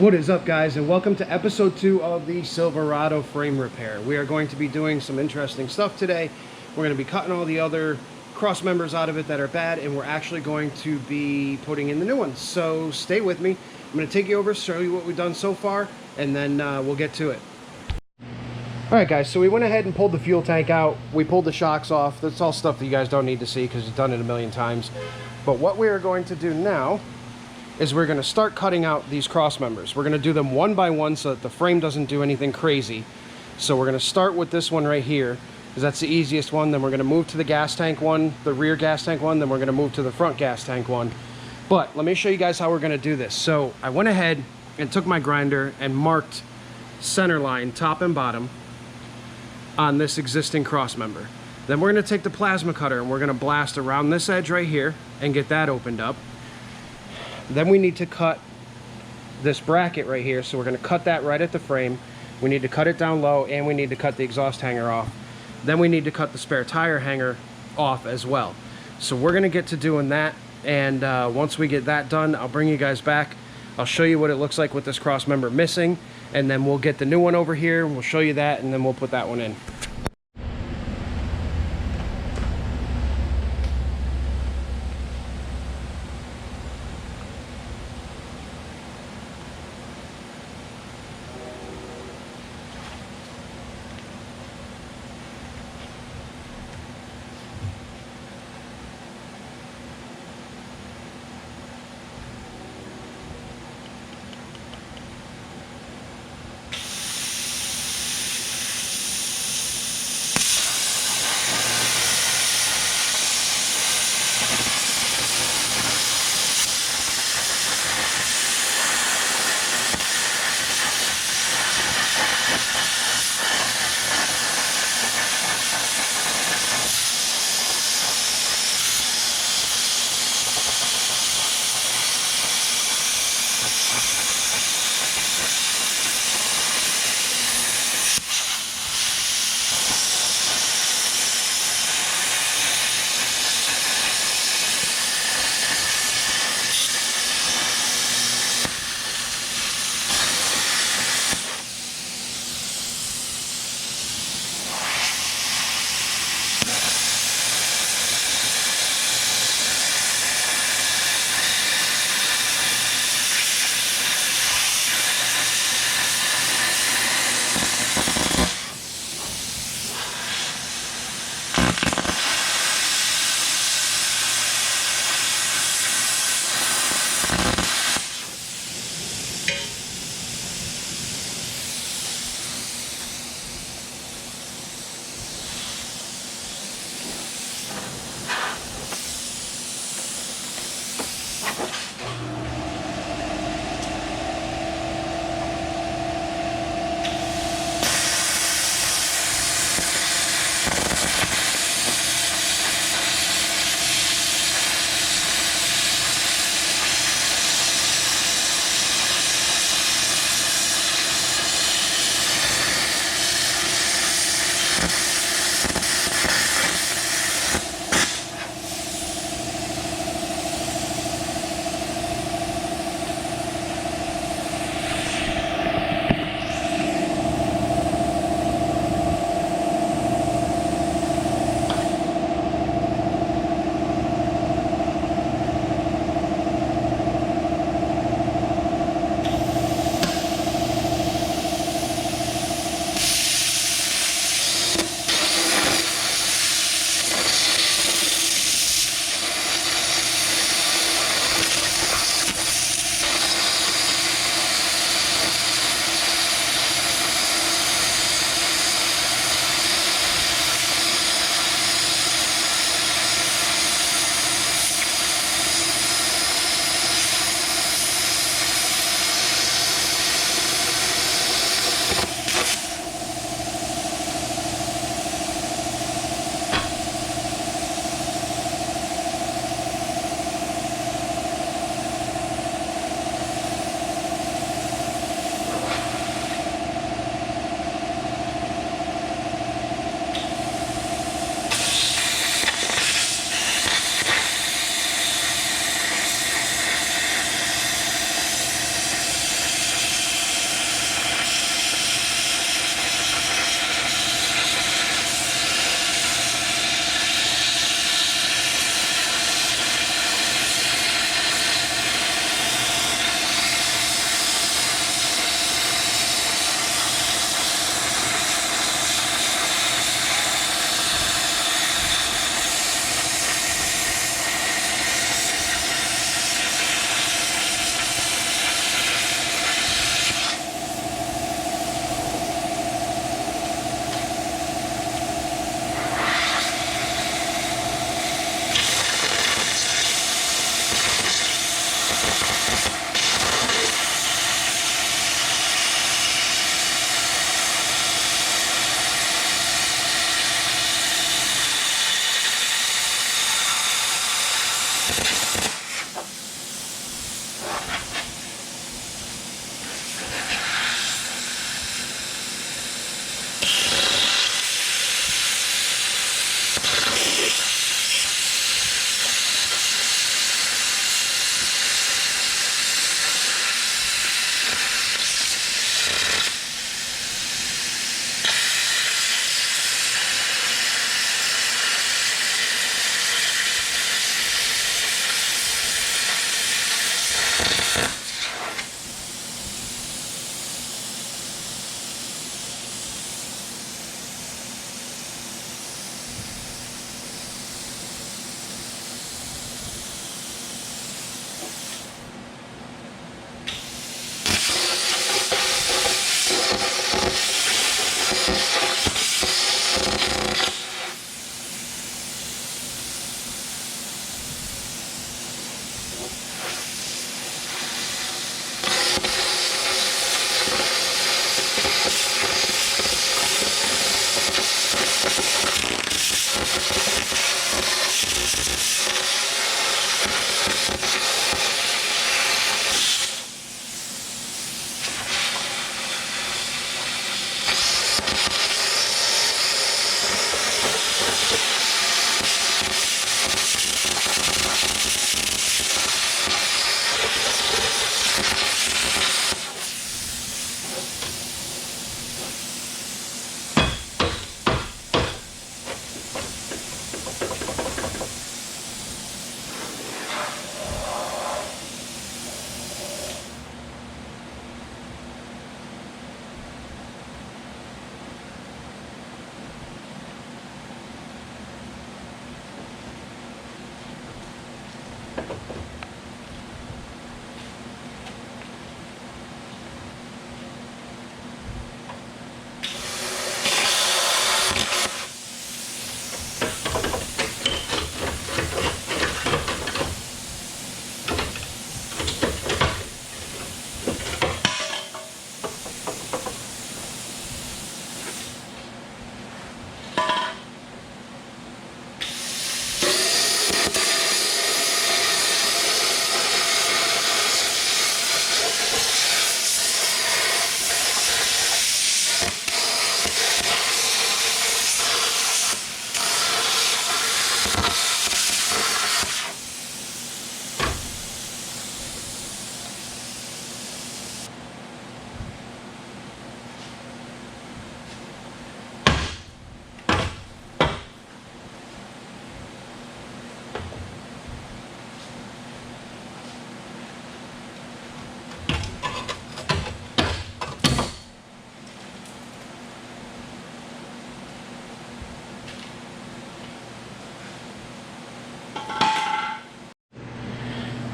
What is up, guys, and welcome to episode 2 of the Silverado frame repair. We are going to be doing some interesting stuff today. We're going to be cutting all the other cross members out of it that are bad, and we're actually going to be putting in the new ones. So stay with me. I'm going to take you over, show you what we've done so far, and then we'll get to it. Alright guys, so we went ahead and pulled the fuel tank out. We pulled the shocks off. That's all stuff that you guys don't need to see because you've done it a million times. But what we are going to do now is we're going to start cutting out these cross members. We're going to do them one by one so that the frame doesn't do anything crazy. So we're going to start with this one right here, because that's the easiest one. Then we're going to move to the gas tank one, the rear gas tank one. Then we're going to move to the front gas tank one. But let me show you guys how we're going to do this. So I went ahead and took my grinder and marked center line, top and bottom, on this existing cross member. Then we're going to take the plasma cutter and we're going to blast around this edge right here and get that opened up. Then we need to cut this bracket right here, so we're going to cut that right at the frame. We need to cut it down low, and we need to cut the exhaust hanger off. Then we need to cut the spare tire hanger off as well. So we're going to get to doing that, and once we get that done, I'll bring you guys back. I'll show you what it looks like with this cross member missing, and then we'll get the new one over here, we'll show you that, and then we'll put that one in.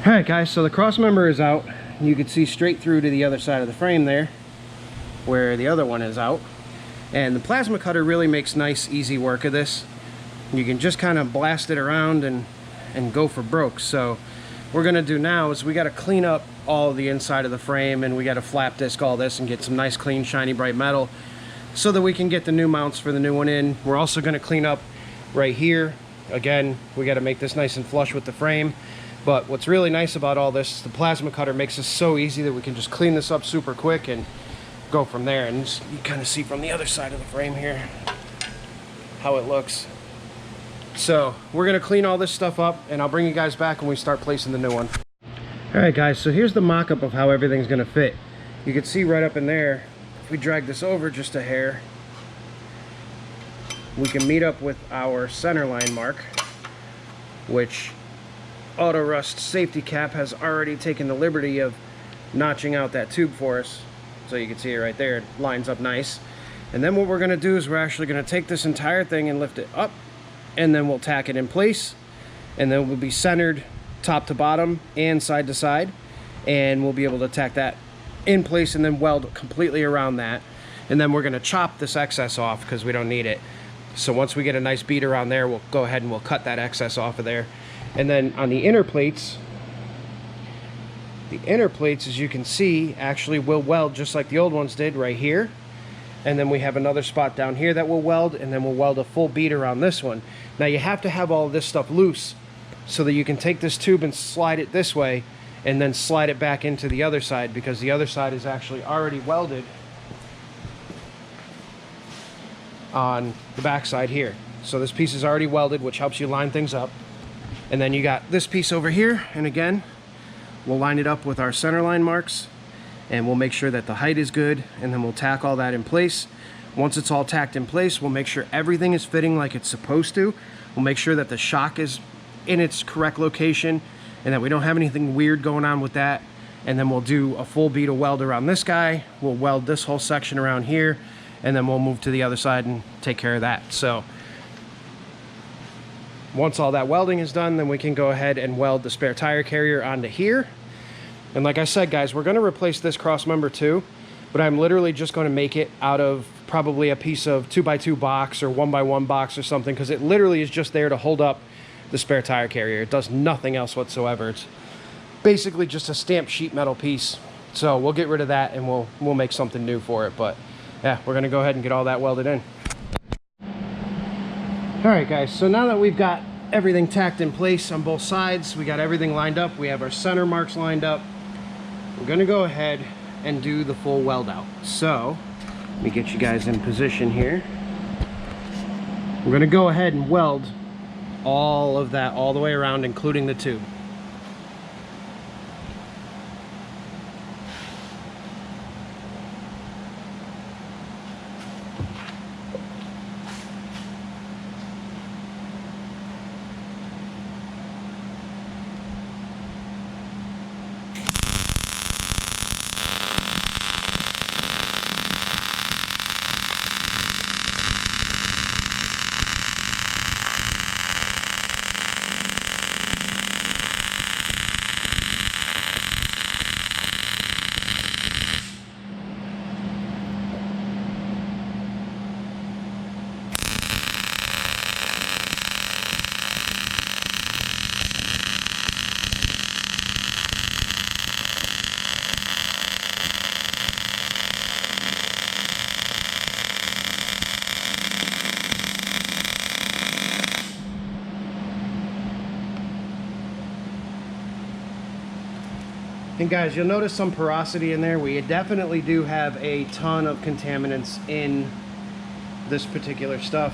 Alright guys, so the cross member is out. You can see straight through to the other side of the frame there, where the other one is out. And the plasma cutter really makes nice, easy work of this. You can just kind of blast it around and go for broke. So what we're going to do now is we got to clean up all of the inside of the frame, and we got to flap disc all this and get some nice, clean, shiny, bright metal so that we can get the new mounts for the new one in. We're also going to clean up right here. Again, we got to make this nice and flush with the frame. But what's really nice about all this is the plasma cutter makes this so easy that we can just clean this up super quick and go from there. And just, you kind of see from the other side of the frame here how it looks. So we're going to clean all this stuff up, and I'll bring you guys back when we start placing the new one. Alright guys, so here's the mock-up of how everything's going to fit. You can see right up in there, if we drag this over just a hair, we can meet up with our center line mark, which Auto Rust safety cap has already taken the liberty of notching out that tube for us. So you can see it right there, it lines up nice. And then what we're going to do is we're actually going to take this entire thing and lift it up, and then we'll tack it in place, and then we'll be centered top to bottom and side to side, and we'll be able to tack that in place and then weld completely around that. And then we're going to chop this excess off because we don't need it. So once we get a nice bead around there, we'll go ahead and we'll cut that excess off of there. And then on the inner plates, as you can see, actually will weld just like the old ones did right here. And then we have another spot down here that will weld, and then we'll weld a full bead around this one. Now you have to have all of this stuff loose so that you can take this tube and slide it this way and then slide it back into the other side, because the other side is actually already welded on the back side here. So this piece is already welded, which helps you line things up. And then you got this piece over here, and again, we'll line it up with our center line marks, and we'll make sure that the height is good, and then we'll tack all that in place. Once it's all tacked in place, we'll make sure everything is fitting like it's supposed to. We'll make sure that the shock is in its correct location and that we don't have anything weird going on with that. And then we'll do a full bead of weld around this guy. We'll weld this whole section around here, and then we'll move to the other side and take care of that. So once all that welding is done, then we can go ahead and weld the spare tire carrier onto here. And like I said, guys, we're going to replace this cross member too, but I'm literally just going to make it out of probably a piece of 2x2 box or 1x1 box or something, because it literally is just there to hold up the spare tire carrier. It does nothing else whatsoever. It's basically just a stamped sheet metal piece. So we'll get rid of that and we'll make something new for it. But yeah, we're gonna go ahead and get all that welded in. All right, guys, so now that we've got everything tacked in place on both sides, we got everything lined up, we have our center marks lined up, we're gonna go ahead and do the full weld out. So let me get you guys in position here. We're gonna go ahead and weld all of that all the way around, including the tube. And guys, you'll notice some porosity in there. We definitely do have a ton of contaminants in this particular stuff.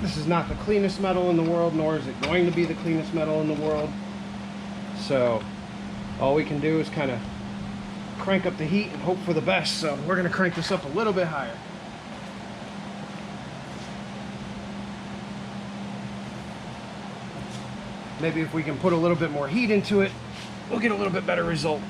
This is not the cleanest metal in the world, nor is it going to be the cleanest metal in the world. So all we can do is kind of crank up the heat and hope for the best. So we're going to crank this up a little bit higher. Maybe if we can put a little bit more heat into it, we'll get a little bit better result.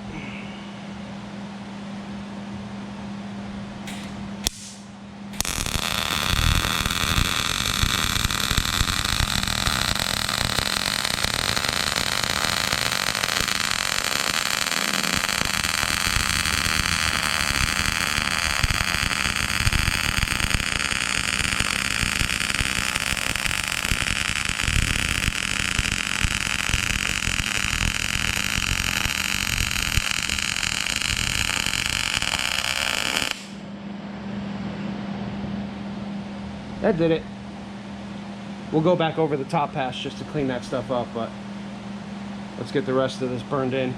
That did it. We'll go back over the top pass just to clean that stuff up, but let's get the rest of this burned in.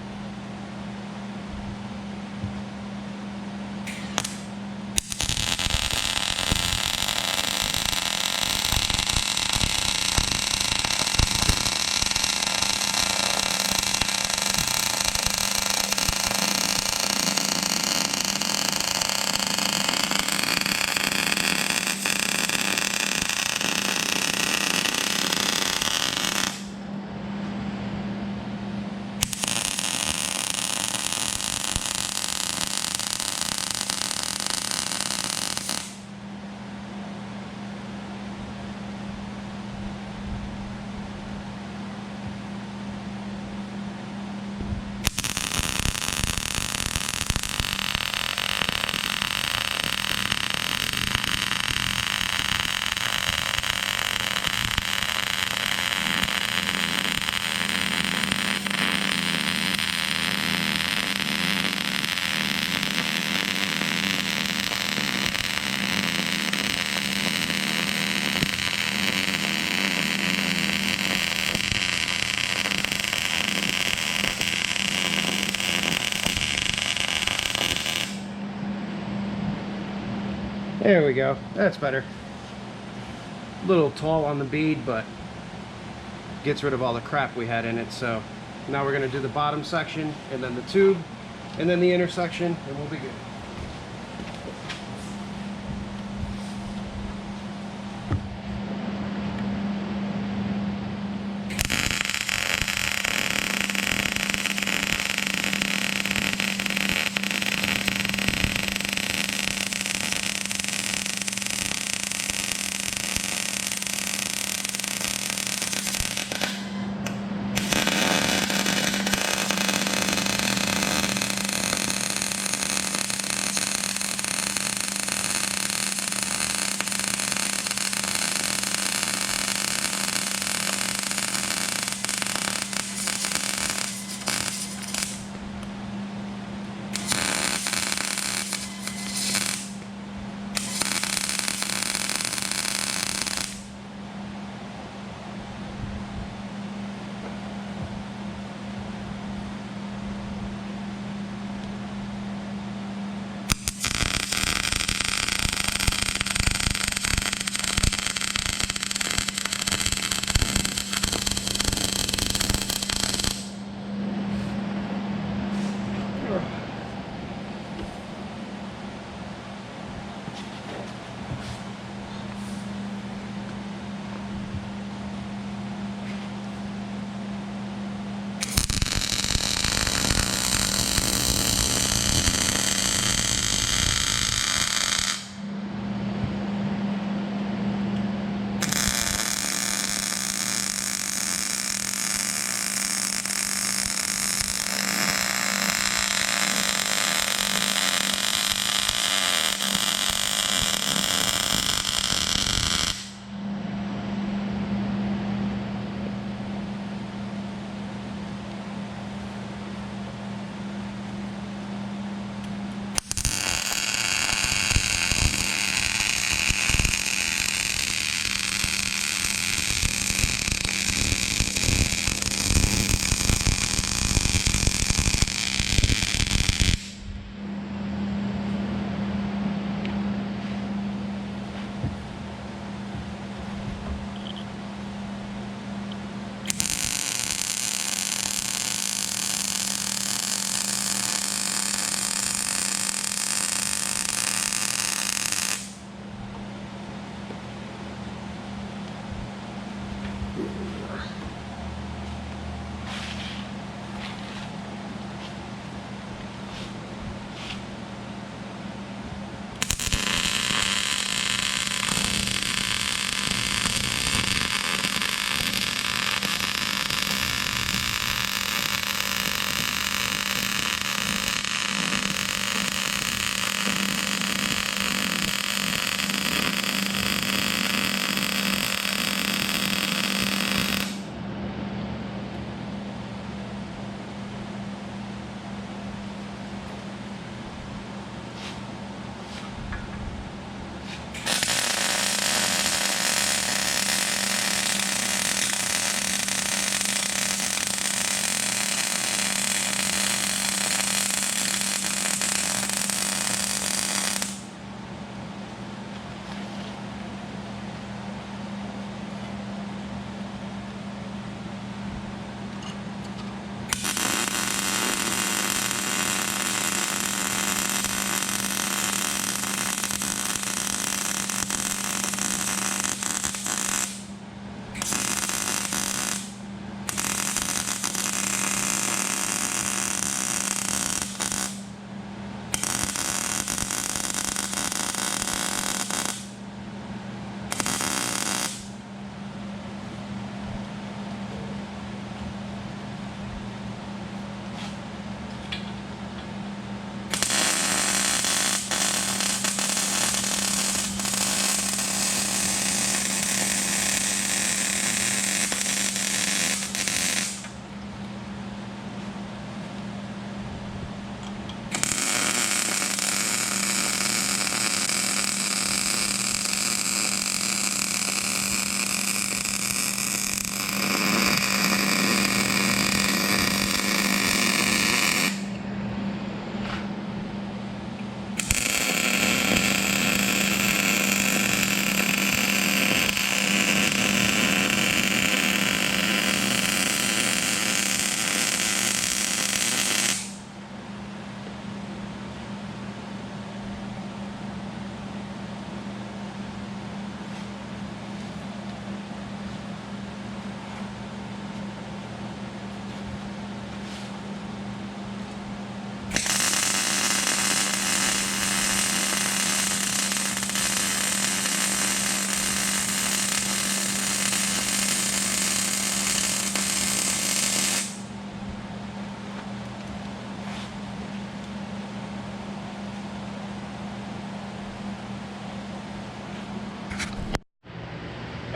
There we go. That's better. A little tall on the bead, but gets rid of all the crap we had in it. So now we're going to do the bottom section, and then the tube, and then the intersection, and we'll be good.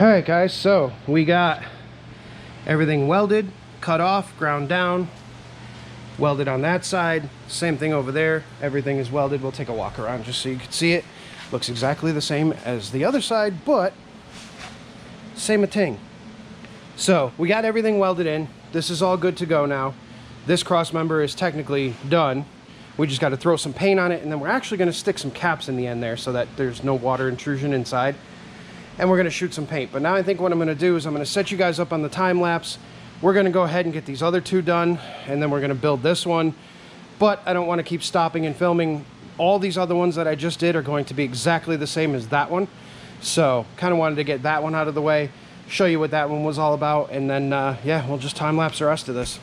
All right guys, so we got everything welded, cut off, ground down, welded on that side. Same thing over there, everything is welded. We'll take a walk around just so you can see it. Looks exactly the same as the other side, but same a thing. So we got everything welded in. This is all good to go now. This cross member is technically done. We just got to throw some paint on it, and then we're actually going to stick some caps in the end there so that there's no water intrusion inside. And we're going to shoot some paint. But now I think what I'm going to do is I'm going to set you guys up on the time lapse. We're going to go ahead and get these other two done, and then we're going to build this one. But I don't want to keep stopping and filming. All these other ones that I just did are going to be exactly the same as that one. So kind of wanted to get that one out of the way, show you what that one was all about, and then yeah, we'll just time lapse the rest of this.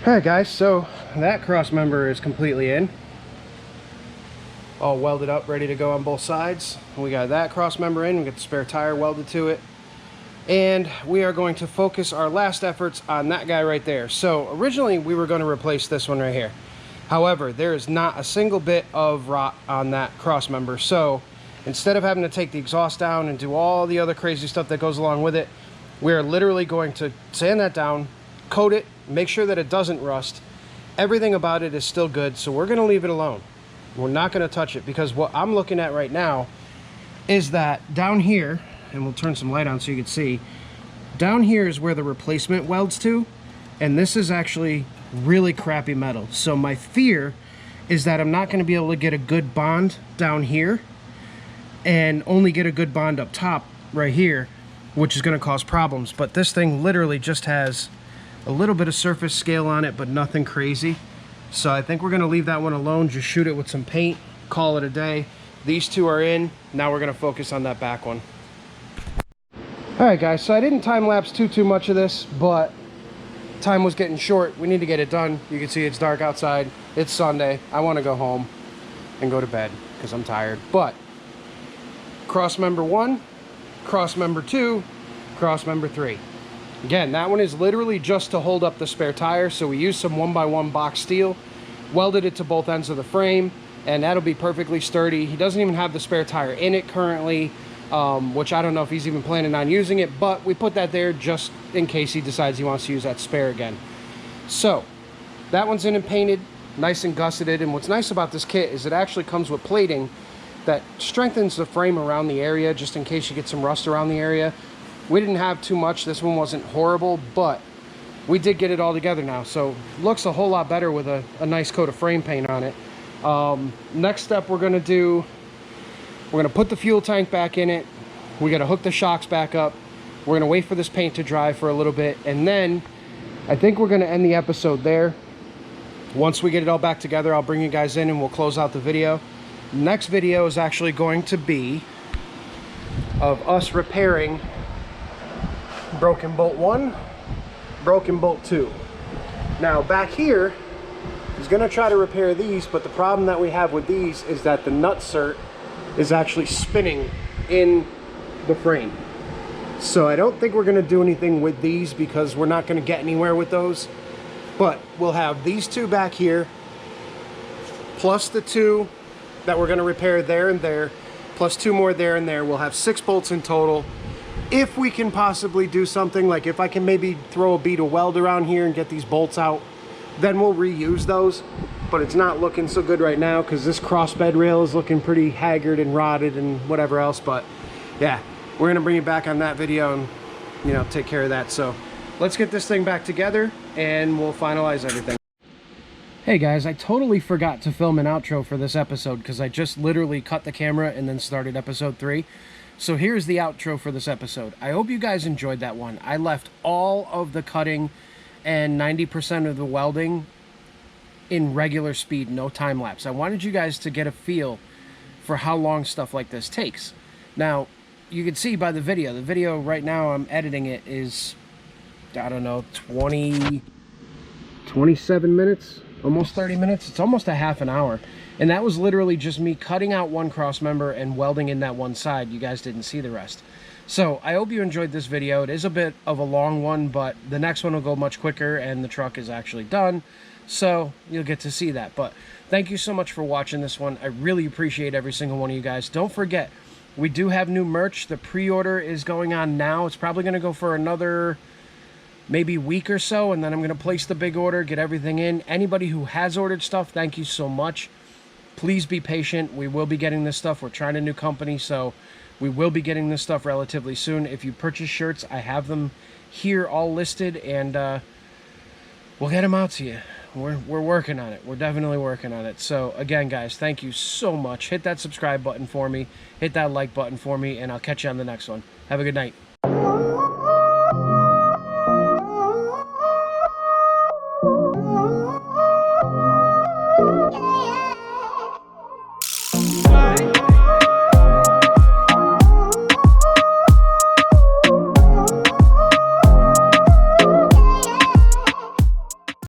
Alright guys, so that cross member is completely in. All welded up, ready to go on both sides. We got that cross member in, we got the spare tire welded to it. And we are going to focus our last efforts on that guy right there. So originally we were going to replace this one right here. However, there is not a single bit of rot on that cross member. So instead of having to take the exhaust down and do all the other crazy stuff that goes along with it, we're literally going to sand that down, coat it, make sure that it doesn't rust. Everything about it is still good, so we're going to leave it alone. We're not going to touch it, because what I'm looking at right now is that down here, and we'll turn some light on so you can see, down here is where the replacement welds to, and this is actually really crappy metal. So my fear is that I'm not going to be able to get a good bond down here and only get a good bond up top right here, which is going to cause problems. But this thing literally just has a little bit of surface scale on it, but nothing crazy. So I think we're going to leave that one alone, just shoot it with some paint, call it a day. These two are in. Now we're going to focus on that back one. Alright guys, so I didn't time lapse too much of this, but time was getting short. We need to get it done. You can see it's dark outside. It's Sunday. I want to go home and go to bed because I'm tired. But cross member 1, cross member 2, cross member 3. Again, that one is literally just to hold up the spare tire, so we used some 1x1 box steel, welded it to both ends of the frame, and that'll be perfectly sturdy. He doesn't even have the spare tire in it currently, which I don't know if he's even planning on using it, but we put that there just in case he decides he wants to use that spare again. So that one's in and painted, nice and gusseted, and what's nice about this kit is it actually comes with plating that strengthens the frame around the area, just in case you get some rust around the area. We didn't have too much. This one wasn't horrible, but we did get it all together now, so looks a whole lot better with a nice coat of frame paint on it. Next step we're gonna do, we're gonna put the fuel tank back in it. We gotta hook the shocks back up. We're gonna wait for this paint to dry for a little bit, and then I think we're gonna end the episode there. Once we get it all back together, I'll bring you guys in and we'll close out the video. Next video is actually going to be of us repairing broken bolt 1, broken bolt 2. Now back here is going to try to repair these, but the problem that we have with these is that the nutsert is actually spinning in the frame. So I don't think we're going to do anything with these because we're not going to get anywhere with those. But we'll have these two back here, plus the two that we're going to repair there and there, plus 2 more there and there. We'll have 6 bolts in total. If we can possibly do something, like if I can maybe throw a bead of weld around here and get these bolts out, then we'll reuse those. But it's not looking so good right now because this crossbed rail is looking pretty haggard and rotted and whatever else. But yeah, we're going to bring you back on that video and, you know, take care of that. So let's get this thing back together and we'll finalize everything. Hey guys, I totally forgot to film an outro for this episode because I just literally cut the camera and then started episode 3. So here's the outro for this episode. I hope you guys enjoyed that one. I left all of the cutting and 90% of the welding in regular speed, no time lapse. I wanted you guys to get a feel for how long stuff like this takes. Now, you can see by the video right now I'm editing it is, I don't know, 27 minutes, almost 30 minutes. It's almost a half an hour. And that was literally just me cutting out one cross member and welding in that one side. You guys didn't see the rest. So I hope you enjoyed this video. It is a bit of a long one, but the next one will go much quicker and the truck is actually done. So you'll get to see that. But thank you so much for watching this one. I really appreciate every single one of you guys. Don't forget, we do have new merch. The pre-order is going on now. It's probably going to go for another maybe week or so, and then I'm going to place the big order, get everything in. Anybody who has ordered stuff, thank you so much. Please be patient. We will be getting this stuff. We're trying a new company, so we will be getting this stuff relatively soon. If you purchase shirts, I have them here all listed, and we'll get them out to you. We're working on it. We're definitely working on it. So again, guys, thank you so much. Hit that subscribe button for me. Hit that like button for me, and I'll catch you on the next one. Have a good night.